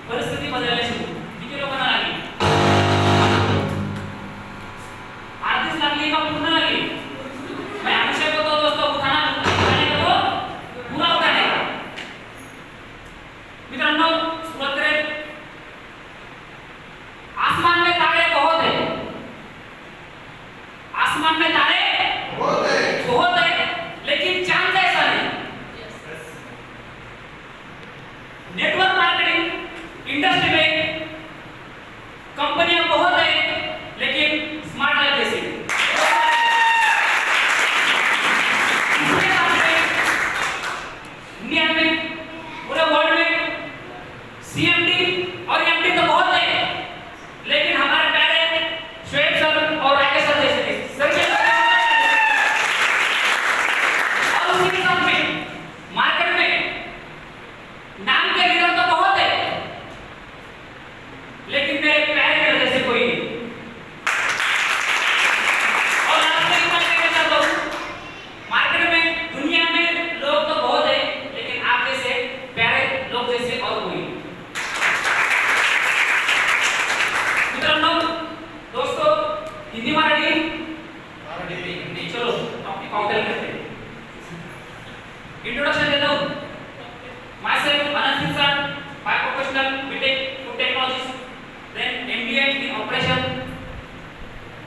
परिस्थिती बदलायला सुरू किती लोकांना लागली अर्धीच लागली का पूर्ण लागली मैं हमेशा कहता हूं दोस्तों उठाने का तो पूरा उठाने का मित्रांनो सुरुवात करें आसमान में तारे बहुत है आसमान में तारे बहुत है लेकिन चांद जैसा नहीं नेटवर्क मार्केटिंग इंडस्ट्री में कंपनियां बहुत है लेकिन स्मार्ट लाइफ जैसी इंडिया में पूरे वर्ल्ड में सीएमडी और एमडी तो बहुत है लेकिन हमारे प्यारे श्वेत सर और राकेश सर जैसे और उसी के साथ में मार्केट में नाम के लीडर तो बहुत है लेकिन मेरे प्यारे लीडर जैसे कोई नहीं और लास्ट में इतना कहना चाहता हूं मार्केट में दुनिया में लोग तो बहुत है लेकिन आप जैसे प्यारे लोग जैसे और कोई नहीं मित्रांनो दोस्तों हिंदी मराठी हिंदी चलो टॉपिक काउंटर करते हैं इंट्रोडक्शन देता हूं myself Anand Singh sir by professional BTech food technologies then MBA in operation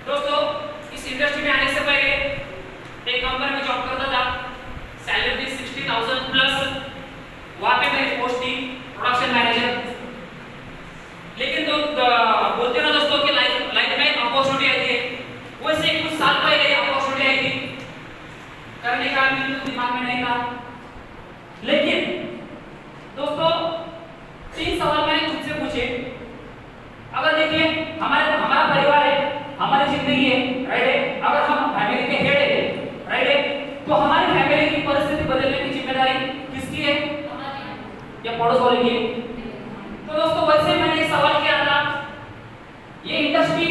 दोस्तों इस इंडस्ट्री में आने से पहले एक कंपनी में जॉब करता था सैलरी 60,000 प्लस वहां पे मेरी पोस्ट थी प्रोडक्शन मैनेजर लेकिन तो बोलते ना दोस्तों कि लाइफ में अपॉर्चुनिटी आई थी वैसे कुछ साल पहले अपॉर्चुनिटी आई थी करने का बिल्कुल दिमाग में नहीं था लेकिन दोस्तों तीन सवाल मैंने खुद से पूछे अगर देखिए हमारा परिवार है हमारी जिंदगी है राइट है अगर हम फैमिली के हेड है राइट है तो हमारी फैमिली की परिस्थिति बदलने की जिम्मेदारी किसकी है या पड़ोस वाले की तो दोस्तों वैसे मैंने एक सवाल किया था ये इंडस्ट्री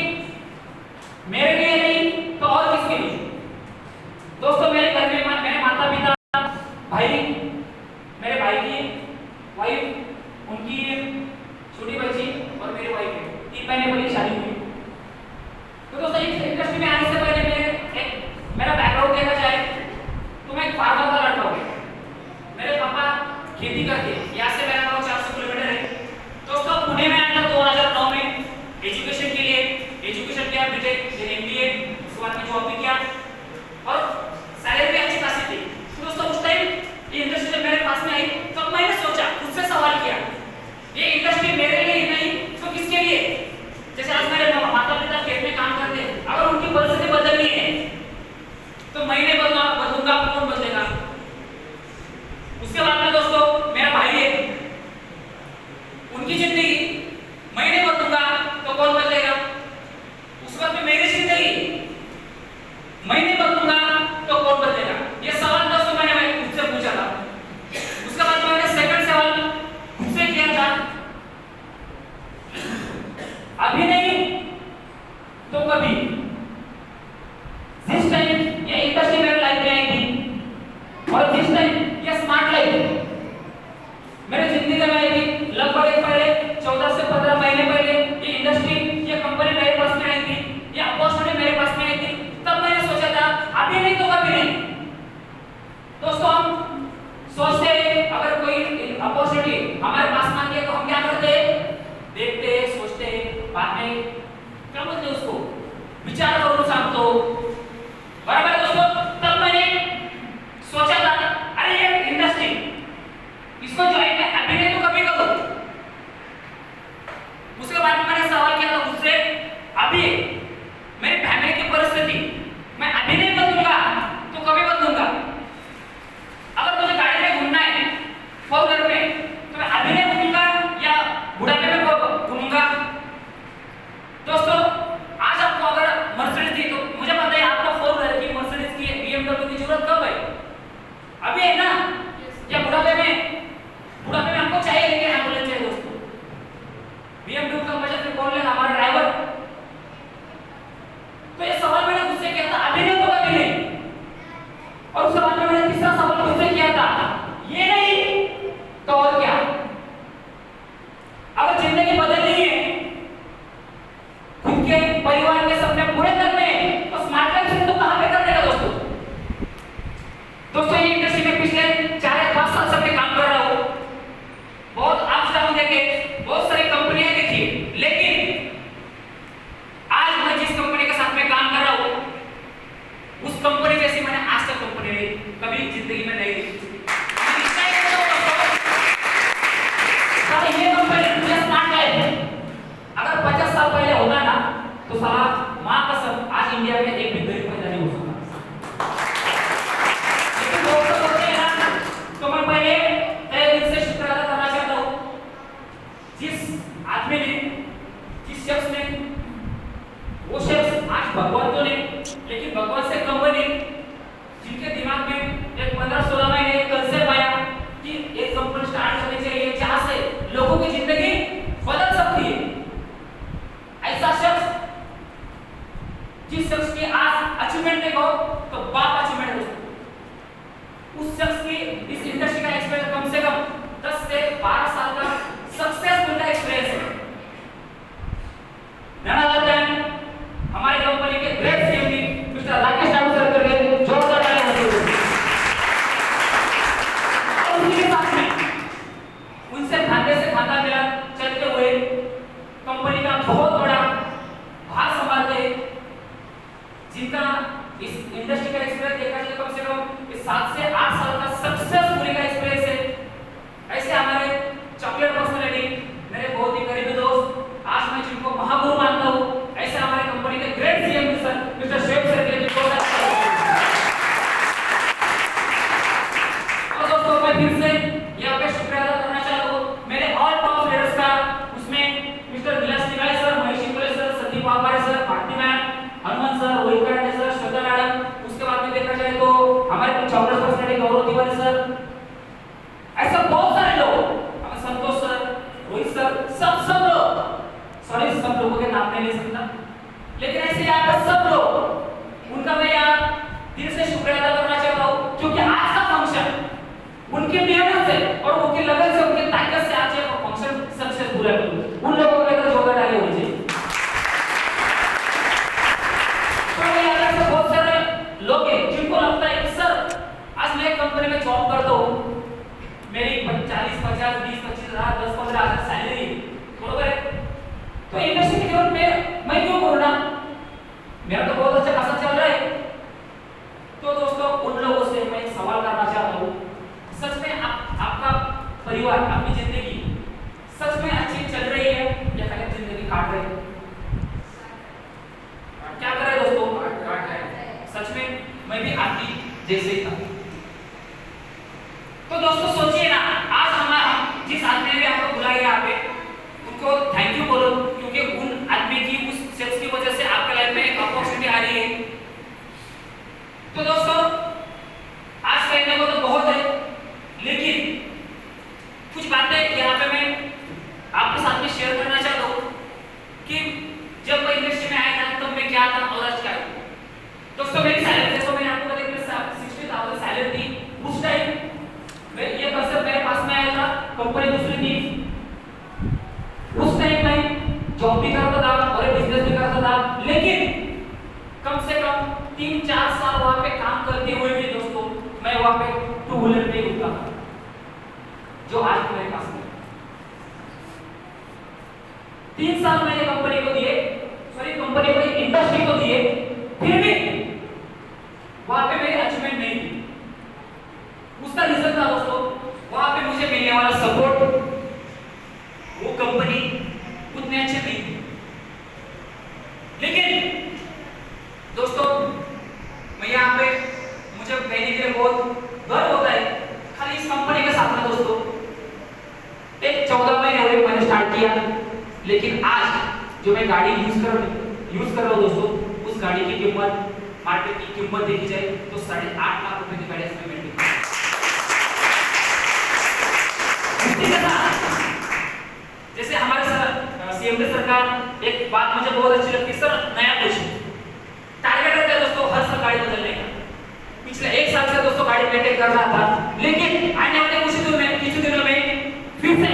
मेरे लिए नहीं तो और किसके लिए दोस्तों मेरे घर में मेरे माता पिता भाई मेरे भाई की वाइफ उनकी छोटी बच्ची और मेरी वाइफ है 3 महीने पहले शादी हुई तो दोस्तों इस इंडस्ट्री में आने से पहले मेरा बैकग्राउंड देखा जाए तो मैं एक फार्मर का लड़का हूँ मेरे पापा खेती करते यहाँ से मेरा गाँव 400 किलोमीटर है दोस्तों पुणे में आया 2009 में एजुकेशन के लिए एजुकेशन किया बीटेक फिर एमबीए उसके बाद में जॉब भी किया और सैलरी भी अच्छी खासी थी दोस्तों उस टाइम ये इंडस्ट्री जब मेरे पास में आई तब मैंने सोचा खुद से सवाल किया ये इंडस्ट्री मेरे लिए ही नहीं तो किसके लिए जैसे आज मेरे माता पिता खेत में काम करते हैं अगर उनकी परिस्थिति बदलनी है तो मैं नहीं बदलूंगा कौन बदलेगा उसके बाद में दोस्तों मेरा भाई है उनकी जिंदगी मैं नहीं बदलूंगा तो कौन बदलेगा उसके बाद में मेरी जिंदगी मैं नहीं बदलूंगा तो कौन बदलेगा ये सवाल दोस्तों मैंने खुद से पूछा था उसके बाद मैंने सेकंड सवाल खुद से किया था अभी नहीं तो कभी जिस टाइम ये इंडस्ट्री मेरे लाइफ में आई थी और जिस टाइम ये स्मार्ट लाइफ मेरे जिंदगी में आई थी लगभग एक पहले 14 से 15 महीने पहले ये इंडस्ट्री ये कंपनी मेरे पास में आई थी ये अपॉर्चुनिटी मेरे पास में आई थी तब मैंने सोचा था अभी नहीं तो कभी नहीं दोस्तों हम सोचते हैं अगर कोई अपॉर्चुनिटी हमारे पास में आती है तो हम क्या करते हैं देखते हैं सोचते हैं बाद में क्या बोलते हैं उसको विचार करो सांगतो बराबर है दोस्तों तब मैंने सोचा था अरे ये इंडस्ट्री इसको ज्वाइन मैं अभी नहीं तो कभी करूं उसके बाद मैंने सवाल किया था उससे अभी मेरी फैमिली की परिस्थिति मैं अभी नहीं बदलूंगा तो कभी बदलूंगा अगर मुझे गाड़ी में घूमना है 4 घर में तो मैं अभी नहीं कभी जिंदगी में नहीं देखी। ये कंपनी स्मार्ट है। अगर 50 साल पहले होता ना तो साला मां कसम आज इंडिया में एक भी गरीब पैदा नहीं हो सकता। लेकिन लोग तो बोलते हैं ना, तो मैं पहले तय दिल से शुक्र अदा करना चाहता हूं जिस आदमी ने, जिस शख्स ने, वो शख्स आज भगवान तो नहीं लेकिन भगवान से कम बने, जिनके दिमाग में एक 15-16 महीने एक कंसेप्ट आया कि एक कंपनी स्टार्ट होनी चाहिए जहां से लोगों की जिंदगी बदल सकती है। ऐसा शख्स, जिस शख्स की आज अचीवमेंट देखो तो बाप अचीवमेंट हो, उस शख्स की इस इंडस्ट्री का एक्सपीरियंस कम से कम 10 से 12 साल का सक्सेसफुल का एक्सपीरियंस है। धन्यवाद दें हमारी कंपनी के great CMD mister Rakesh Rao sir के लिए जोरदार तालियां बजाइए। और उसी के साथ में उनसे खाते से खाता मिला चलते हुए कंपनी का बहुत बड़ा भाग संभालते हैं, जिनका इस इंडस्ट्री का एक्सपीरियंस देखा जाए कम से कम 7 से 8 साल का सक्सेसफुल का एक्सपीरियंस है। ऐसे हमारे चॉकलेट पर्सनालिटी, मेरे बहुत ही करीबी दोस्त, आज मैं जिनको महागुरु मानता हूं, ऐसे हमारे कंपनी के great CM sir mister Sheikh sir के लिए और दोस्तों मैं फिर से यहाँ पे शुक्रिया अदा करना चाहता हूँ मेरे ऑल टॉप लीडर्स का, उसमें mister Vilas Nigai sir, Mahesh Kule sir, Sandeep Waghmare sir, Bharti ma'am, Hanuman sir, Rohit Karate sir, Shraddha madam, उसके बाद में देखा जाए तो हमारे कुछ chocolate personality Gaurav Tiwari sir, ऐसा बहुत सारे लोग, हमें संतोष सर, रोहित सर, सब लोग, सॉरी सब लोगों के नाम नहीं ले सकता, लेकिन ऐसे यहाँ पर सब लोग, उनका मैं यहाँ दिल से शुक्रिया अदा करना चाहता हूँ क्योंकि आज का फंक्शन उनकी मेहनत से और उनकी लगन से, उनकी ताकत से आज ये फंक्शन सक्सेसफुल है। उन लोगों को लेकर जोरदार ताली होनी चाहिए। तो ये अलग से बहुत सारे लोग हैं जिनको लगता है कि सर आज मैं एक कंपनी में जॉब करता हूँ, मेरी 40, 50, 20, 25 हजार, 10, 15 हजार सैलरी, बरोबर है, तो इंडस्ट्री की जरूरत मैं क्यों करूँ ना, मेरा तो बहुत अच्छा खासा चल रहा है। तो दोस्तों उन लोगों से मैं एक सवाल करना चाहता हूँ, सच में आपका परिवार, आपकी जिंदगी सच में अच्छी चल रही है या खाली जिंदगी काट रही है? क्या कर रहे दोस्तों? काट रहे हैं। सच में मैं भी आपकी जैसे ही था। तो दोस्तों सोचिए ना, आज हमारा जिस आदमी ने आपको बुलाया यहाँ पे, उनको थैंक यू बोलो क्योंकि उन आदमी की, उस शख्स की वजह से आपके लाइफ में एक अपॉर्चुनिटी आ रही है। तो दोस्तों आज कहने को तो बहुत है, लेकिन कुछ बातें यहाँ पे मैं आपके साथ में शेयर करना चाहता हूँ कि जब मैं इंडस्ट्री में आया था तब मैं क्या था और आज क्या हूँ। दोस्तों मेरी सैलरी, जैसे मैंने आपको बताया कि 60,000 सैलरी थी उस टाइम, मैं ये कंसेप्ट मेरे पास में आया था, कंपनी दूसरी थी, उस टाइम मैं जॉब भी करता था और बिजनेस भी करता था, लेकिन कम से कम 3-4 साल वहां पे काम करते हुए भी दोस्तों मैं वहां पे 2 व्हीलर पे रुका, जो आज मेरे पास है। 3 साल मैंने कंपनी को दिए, सॉरी कंपनी को, इंडस्ट्री को दिए, फिर भी वहां पे मेरी अचीवमेंट नहीं थी। उसका रीजन था दोस्तों, वहां पे मुझे मिलने वाला सपोर्ट, वो कंपनी उतने अच्छे नहीं थी। लेकिन दोस्तों मैं यहाँ पे, मुझे कहने के लिए बहुत गर्व होता है खाली इस कंपनी के साथ में दोस्तों, एक 14 महीने हुए मैंने स्टार्ट किया, लेकिन आज जो मैं गाड़ी यूज कर रहा हूँ दोस्तों, उस गाड़ी की कीमत, मार्केट की कीमत देखी जाए तो 8.5 लाख रुपए की गाड़ी इसमें मिलती है। जैसे हमारे सर सीएमडी सरकार, एक बात मुझे बहुत अच्छी लगती है, सर नया कुछ टारगेट रहता है दोस्तों हर साल गाड़ी बदलने का। पिछले 1 साल से दोस्तों गाड़ी मेंटेन कर रहा था, लेकिन आने वाले कुछ दिनों में फिर से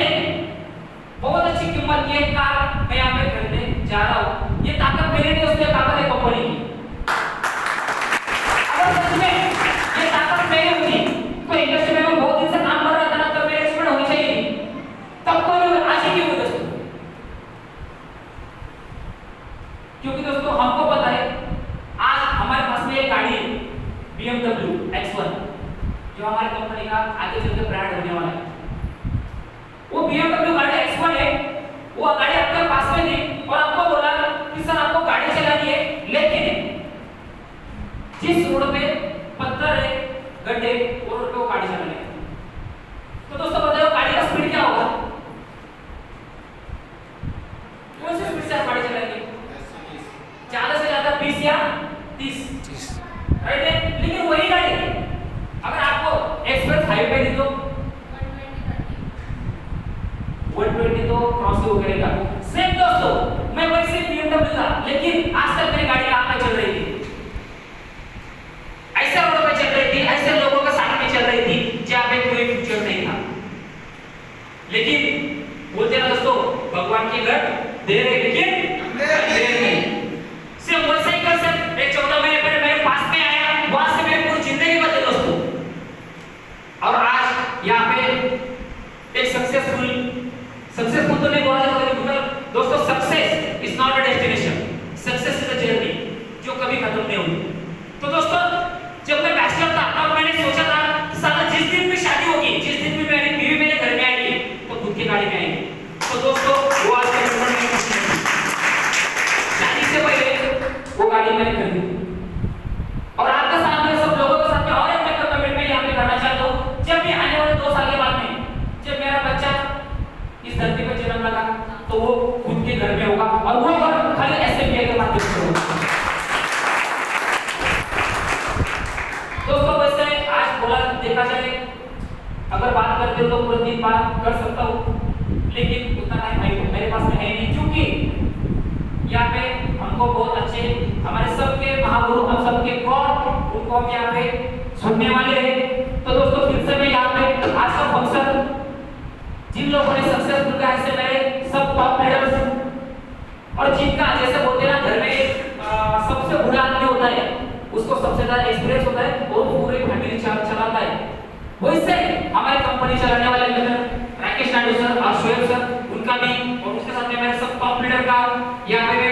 बहुत अच्छी कीमत की एक कार मैं यहाँ पे खरीदने जा रहा हूँ। ये ताकत मेरी नहीं दोस्तों, ताकत है कंपनी की। अगर सच में ये ताकत मेरी होती तो इंडस्ट्री में मैं बहुत दिन से काम कर रहा था ना, तब मेरी एक्सपर्ट होनी चाहिए, तब कोई आज ही क्यों दोस्तों? क्योंकि दोस्तों हमको पता है आज हमारे पास में एक गाड़ी है BMW X1, जो हमारी कंपनी का आगे चल के ब्रांड होने वाला है। वो BMW गाड़ी X1 है, वो गाड़ी आपके पास में थी और आपको बोला कि सर आपको गाड़ी चलानी है, लेकिन जिस रोड पे पत्थर है, गड्ढे, वो रोड पे वो गाड़ी चलानी है। तो दोस्तों बताओ गाड़ी का स्पीड क्या होगा? कौन सी स्पीड से आप गाड़ी चलाएंगे? ज्यादा से ज्यादा 20 या 30, राइट है। लेकिन वही गाड़ी अगर आपको एक्सप्रेस हाईवे पे दी तो 120 तो क्रॉस हो करेगा। सेम दोस्तों, मैं वैसे BMW था, लेकिन आज तक मेरी गाड़ी कहां पे चल रही थी? ऐसे रोड पे चल रही थी, ऐसे लोगों के साथ में चल रही थी जहां पे कोई फ्यूचर नहीं था। लेकिन बोलते ना दोस्तों, भगवान के घर दे रहे लेकिन दे नहीं। सिर्फ वैसे ही कंसेप्ट एक 14 महीने पहले मेरे पास में आया, वहां से मेरी पूरी जिंदगी बदली दोस्तों। और आज यहाँ पे एक सक्सेसफुल तो नहीं बोला जाता, लेकिन दोस्तों success is not a destination, success is a journey जो कभी खत्म नहीं होगी। तो दोस्तों जब मैं बैचलर था तब मैंने सोचा था साला जिस दिन भी शादी होगी, जिस दिन भी मेरी बीवी मेरे घर में आएगी तो खुद की गाड़ी में आएगी। तो दोस्तों वो आज के जीवन में शादी से पहले वो गाड़ी मैंने खरीदी और आपके साथ में सब लोगों के साथ में और एक मैं कमेंट में यहाँ पे करना चाहता हूँ, जब भी आने वाले 2 साल के बाद में जब मेरा बच्चा इस धरती पर जन्म लगा तो वो खुद के घर में होगा और वो घर खाली एसएमबीआई के माध्यम से होगा। दोस्तों वैसे आज बोला देखा जाए अगर बात करते हो तो पूरे दिन बात कर सकता हूँ, लेकिन उतना टाइम मेरे पास में है नहीं, क्योंकि यहाँ पे हमको बहुत अच्छे हमारे सबके महागुरु, हम सबके गॉड, उनको हम यहाँ पे सुनने वाले हैं। तो दोस्तों फिर से मैं यहाँ पे आज का फंक्शन जिन लोगों ने सक्सेसफुल का ऐसे मेरे सब टॉप लीडर्स और जिनका जैसे बोलते हैं ना घर में सबसे बूढ़ा आदमी होता है, उसको सबसे ज्यादा एक्सपीरियंस होता है और पूरी फैमिली चलाता है, वैसे हमारी कंपनी चलाने वाले राकेश नायडू सर और शोएब सर, उनका भी और उसके साथ में मेरे सब टॉप लीडर का यहाँ पे